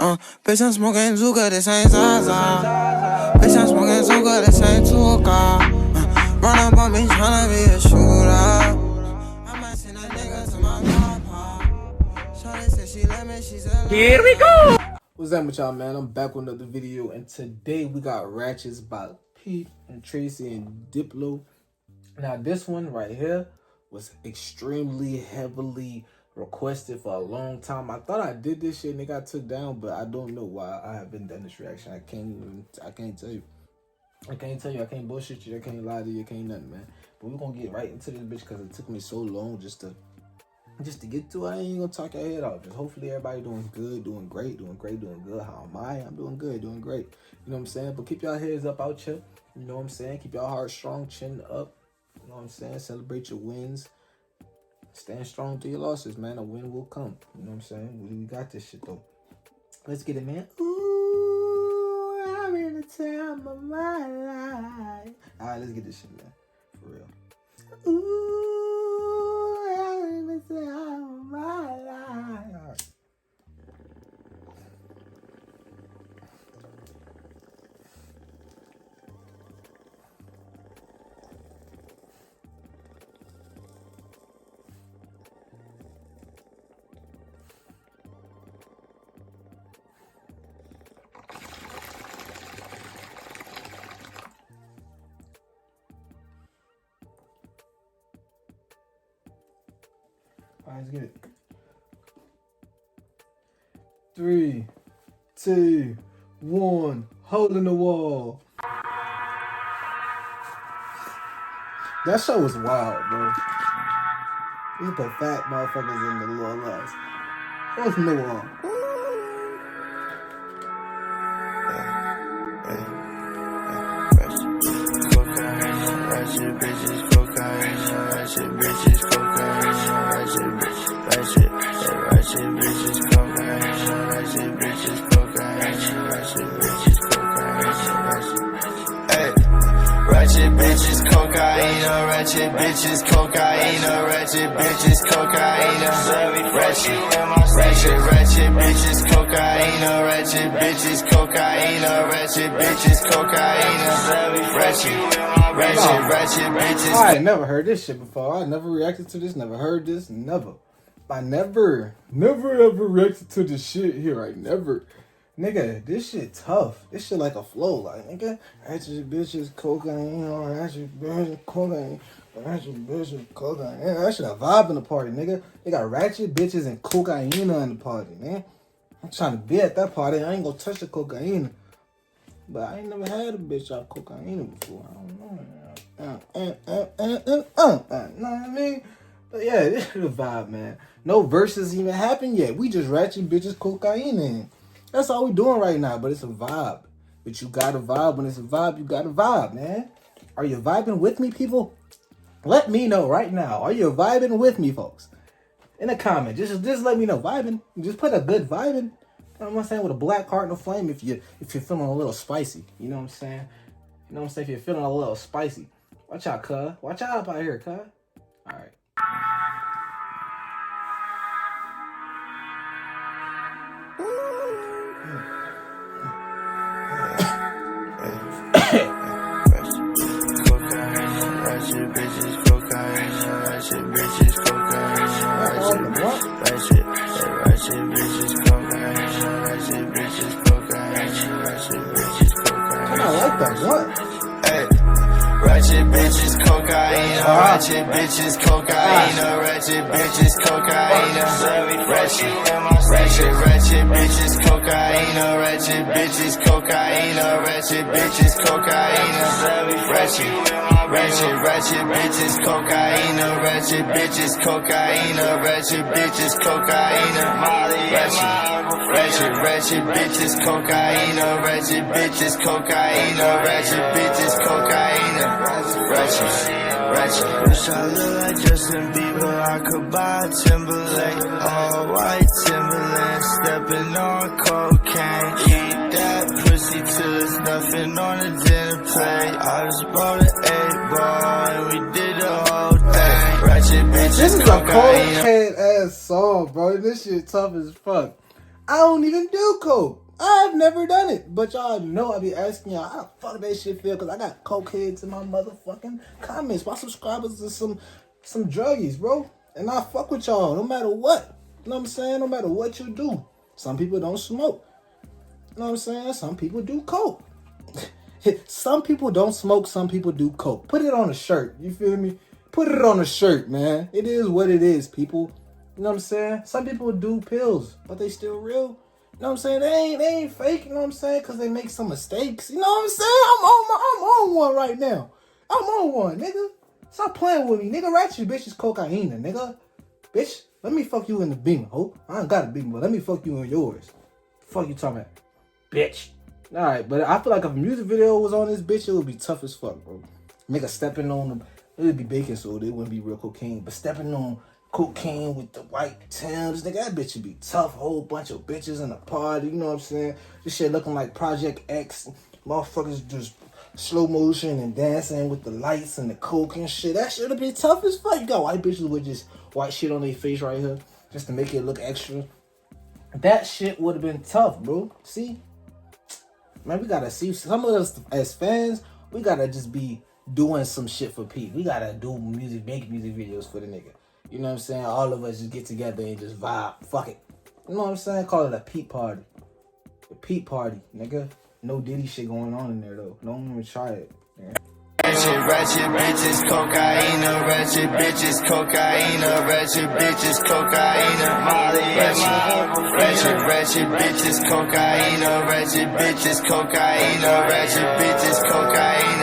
Bitch, I'm smoking Zuka, this ain't Zaza. Bitch, I'm smoking Zuka, this ain't Tuka. Run up on me, tryna be a shooter. I might send a nigga to my papa. Shawty said she let me, she said here we go. What's up with y'all, man? I'm back with another video, and today we got Ratchets by Peep and Tracy and Diplo. Now this one right here was extremely heavily requested for a long time. I thought I did this shit and it got took down, but I don't know why I haven't done this reaction. I can't tell you. I can't bullshit you. I can't lie to you. I can't nothing, man. But we're gonna get right into this bitch because it took me so long just to get to it. I ain't gonna talk your head off. Just hopefully everybody doing good, doing great, doing good. How am I? I'm doing good, doing great. You know what I'm saying? But keep y'all heads up out here. You know what I'm saying? Keep y'all heart strong, chin up. You know what I'm saying? Celebrate your wins. Stand strong through your losses, man. A win will come. You know what I'm saying? We got this shit, though. Let's get it, man. Ooh, I'm in the time of my life. All right, let's get this shit, man. For real. Ooh, I'm in the time of my life. All right. All right, let's get it. 3, 2, 1. Hole in the wall. That show was wild, bro. You put fat motherfuckers in the little lives. What's in the wall? Ratchet bitches, cocaine, ratchet bitches, cocaine, ratchet bitches, ratchet bitches, cocaine, ratchet bitches, cocaine, ratchet bitches, cocaine, hey, ratchet bitches, cocaine, ratchet bitches, cocaine, ratchet bitches, cocaine, ratchet bitches, cocaine, ratchet bitches, cocaine, ratchet bitches, cocaine, ratchet bitches. I ain't never heard this shit before. I never reacted to this, never heard this, never. I never ever reacted to this shit here. I never. Nigga, this shit tough. This shit like a flow. Like, nigga, ratchet bitches, cocaine, ratchet bitches, cocaine, ratchet bitches, cocaine. Yeah, that shit a vibe in the party, nigga. They got ratchet bitches and cocaine in the party, man. I'm trying to be at that party. I ain't gonna touch the cocaine. But I ain't never had a bitch off cocaine before. I don't know. Know what I mean? But yeah, this is a vibe, man. No verses even happened yet. We just ratchet bitches cocaine in. That's all we doing right now, but it's a vibe. But you got a vibe. When it's a vibe, you got a vibe, man. Are you vibing with me, people? Let me know right now. Are you vibing with me, folks? In a comment. Just let me know. Vibing. Just put a good vibe in. You know what I'm saying? With a black heart and a flame if you're feeling a little spicy. You know what I'm saying? You know what I'm saying? If you're feeling a little spicy. Watch out, cuz. Watch out out here, cuz. Alright. Ratchet bitches, cocaine, ratchet bitches, cocaine, ratchet bitches, cocaine, ratchet bitches, cocaine, ratchet bitches, cocaine. I like that. What? Hey, ratchet bitches, cocaine, ratchet bitches, cocaine, ratchet bitches, cocaine, ratchet bitches, cocaine, ratchet bitches, cocaine, ratchet bitches, cocaine, ratchet bitches, cocaine, ratchet bitches, cocaine, ratchet bitches, cocaine, ratchet bitches, cocaine, ratchet bitches, cocaine, ratchet bitches, cocaine, ratchet. Wish I looked like Justin Bieber, I could buy a Timberlake, all white Timberland, stepping on cocaine, eat that pussy till there's nothing on the dinner plate. I just bought an 8-ball and we did the whole thing. Ratchet bitches, This is a cocaine. cold head ass song, bro. This shit tough as fuck. I don't even do coke. I've never done it. But y'all know I be asking y'all, how the fuck that shit feel? Because I got coke heads in my motherfucking comments. My subscribers are some druggies, bro. And I fuck with y'all no matter what. You know what I'm saying? No matter what you do. Some people don't smoke. You know what I'm saying? Some people do coke. Some people don't smoke. Some people do coke. Put it on a shirt. You feel me? Put it on a shirt, man. It is what it is, people. You know what I'm saying? Some people do pills, but they still real. You know what I'm saying? They ain't fake, you know what I'm saying? Because they make some mistakes. You know what I'm saying? I'm on one right now. I'm on one, nigga. Stop playing with me, nigga. Ratchet bitch is cocaine, nigga. Bitch, let me fuck you in the Beamer, ho. I ain't got a Beamer, but let me fuck you in yours. Fuck you talking about, bitch. Alright, but I feel like if a music video was on this bitch, it would be tough as fuck, bro. Nigga stepping on them, it would be baking soda, it wouldn't be real cocaine. But stepping on cocaine with the white Timbs, nigga, that bitch would be tough. Whole bunch of bitches in a party, you know what I'm saying? This shit looking like Project X. Motherfuckers just slow motion and dancing with the lights and the coke and shit. That shit would be tough as fuck. You got white bitches with just white shit on their face right here, just to make it look extra. That shit would have been tough, bro. See? Man, we gotta see. Some of us as fans, we gotta just be doing some shit for Peep. We gotta do music, make music videos for the nigga. You know what I'm saying? All of us just get together and just vibe. Fuck it. You know what I'm saying? Call it a Peep party. The Peep party, nigga. No Diddy shit going on in there, though. Don't even try it. Man. Ratchet bitches, cocaine, ratchet bitches, cocaine, ratchet bitches, cocaine, Molly, ratchet bitches, cocaine, ratchet bitches, cocaine, ratchet bitches, cocaine,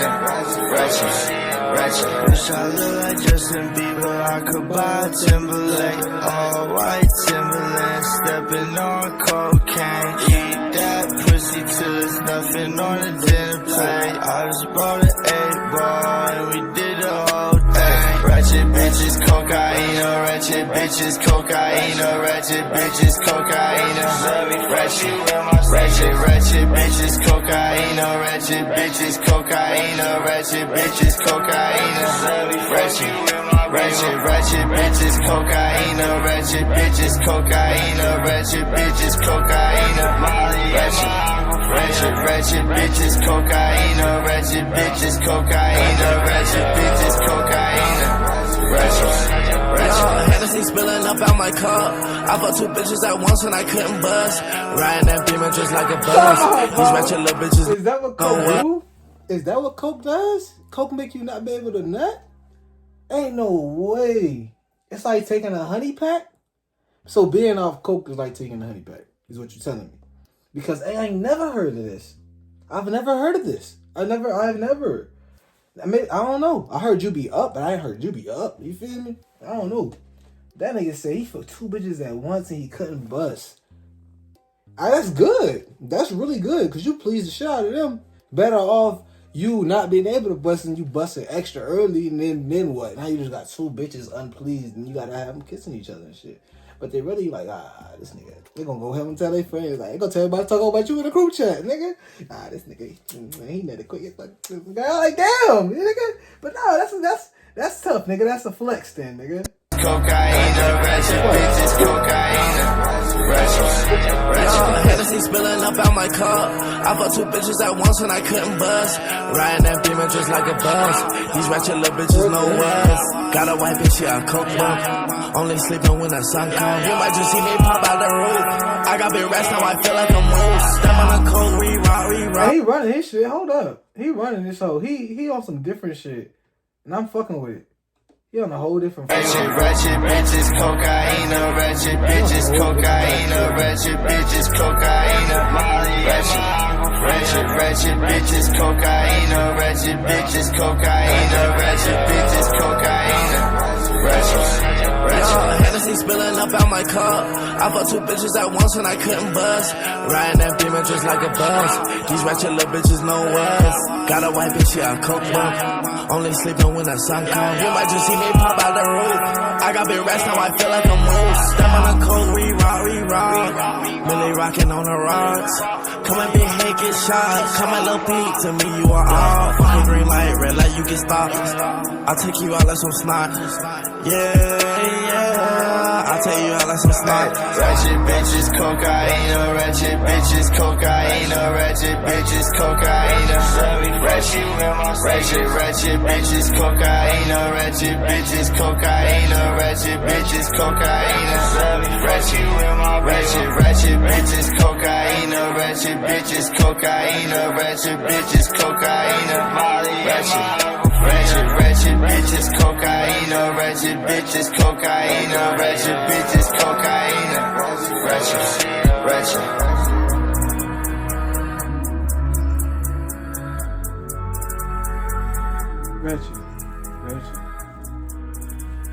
ratchet. Wish I looked like Justin Bieber, I could buy a Timberlake, all white Timberland, stepping on cocaine, eat that pussy till there's nothing on the dinner plate. I just bought an 8-ball and we did the whole thing. Ratchet bitches, cocaine, ratchet bitches, cocaine, ratchet bitches, cocaine, ratchet bitches, cocaine, ratchet bitches, cocaine, ratchet bitches, cocaine, ratchet bitches, cocaine, ratchet bitches, cocaine, ratchet bitches, cocaine, ratchet bitches, cocaine, ratchet bitches, cocaine, ratchet bitches, cocaine, Hennessy spilling up out my cup. I bought 2 bitches at once and I couldn't bust. Riding that Beamer just like a bus. These ratchet little bitches. Is that what coke do? Is that what coke does? Coke make you not be able to nut? Ain't no way. It's like taking a honey pack. So being off coke is like taking a honey pack, is what you're telling me. Because I ain't never heard of this. I've never heard of this. I've never. I mean, I don't know. I heard you be up, but I ain't heard you be up. You feel me? I don't know. That nigga said he fucked 2 bitches at once and he couldn't bust. That's good. That's really good, because you pleased the shit out of them. Better off you not being able to bust and you busting extra early, and then what? Now you just got 2 bitches unpleased and you gotta have them kissing each other and shit. But they really like, this nigga, they gonna go help him tell their friends, like, they gonna tell everybody talk about you in the group chat, nigga. This nigga, man, he never quit. Like, damn, nigga. But no, that's tough, nigga. That's a flex then, nigga. Cocaine, ratchet bitches, cocaine, Hennessy spilling up out my cup. I bought 2 bitches at once and I couldn't bust. Riding that Beamer just like a bus. These ratchet little bitches know us. Got a white bitch, yeah, I'm coke bump. Only sleeping when the sun comes. You might just see me pop out the roof. I got big rats, now I feel like a moose. Step on the cold, re-rock. Hey, he running his shit. Hold up. He running this hoe. He on some different shit. And I'm fucking with it. He on a whole different ratchet bitches, cocaine, ratchet bitches, cocaine, ratchet bitches, cocaine, ratchet bitches, cocaine, ratchet bitches, cocaine, ratchet bitches, cocaine, Hennessy spilling up out my cup. I bought 2 bitches at once and I couldn't bust. Riding that Beamer just like a bus. These ratchet little bitches know us. Got a white bitch, yeah, I'm coke bump. Only sleeping when the sun comes. You might just see me pop out the roof. I got big rats, now I feel like a moose. Step on the cold, re-rock. Millie rocking on the rocks. Come and be hit, get shot. Come and little Pete, to me you are all. Fucking green light, red light, you get stopped. I'll take you out like some snot. Yeah, I take you out like some snot. Ratchet bitches, cocaine, ratchet bitches, cocaine, ratchet bitches, cocaine. Ratchet, ratchet bitches, cocaine, ratchet bitches, cocaine, ratchet bitches, cocaine. Ratchet bitches, cocaine, ratchet bitches, cocaine, ratchet bitches, cocaine. Ratchet bitches, cocaine, ratchet bitches, cocaine, ratchet bitches, cocaine. Ratchet.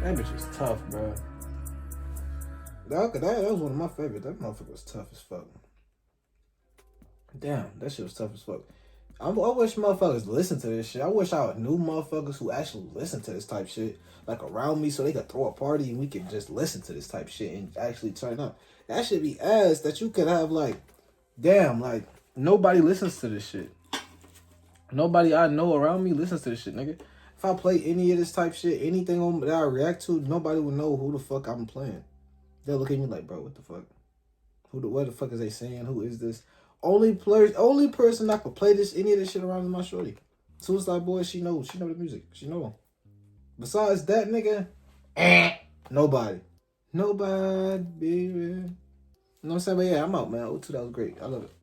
That bitch was tough, bro. That was one of my favorites. That motherfucker was tough as fuck. Damn, that shit was tough as fuck. I wish motherfuckers listen to this shit. I wish I knew motherfuckers who actually listen to this type shit, like around me, so they could throw a party and we could just listen to this type shit and actually turn up. That should be ass that you could have like, damn, like nobody listens to this shit. Nobody I know around me listens to this shit, nigga. If I play any of this type shit, anything that I react to, nobody would know who the fuck I'm playing. They'll look at me like, bro, what the fuck? What the fuck is they saying? Who is this? Only person that could play any of this shit around is my shorty. Suicide Boy, she know the music. She know. Besides that nigga, nobody, baby. You know what I'm saying? But yeah, I'm out, man. O2, that was great. I love it.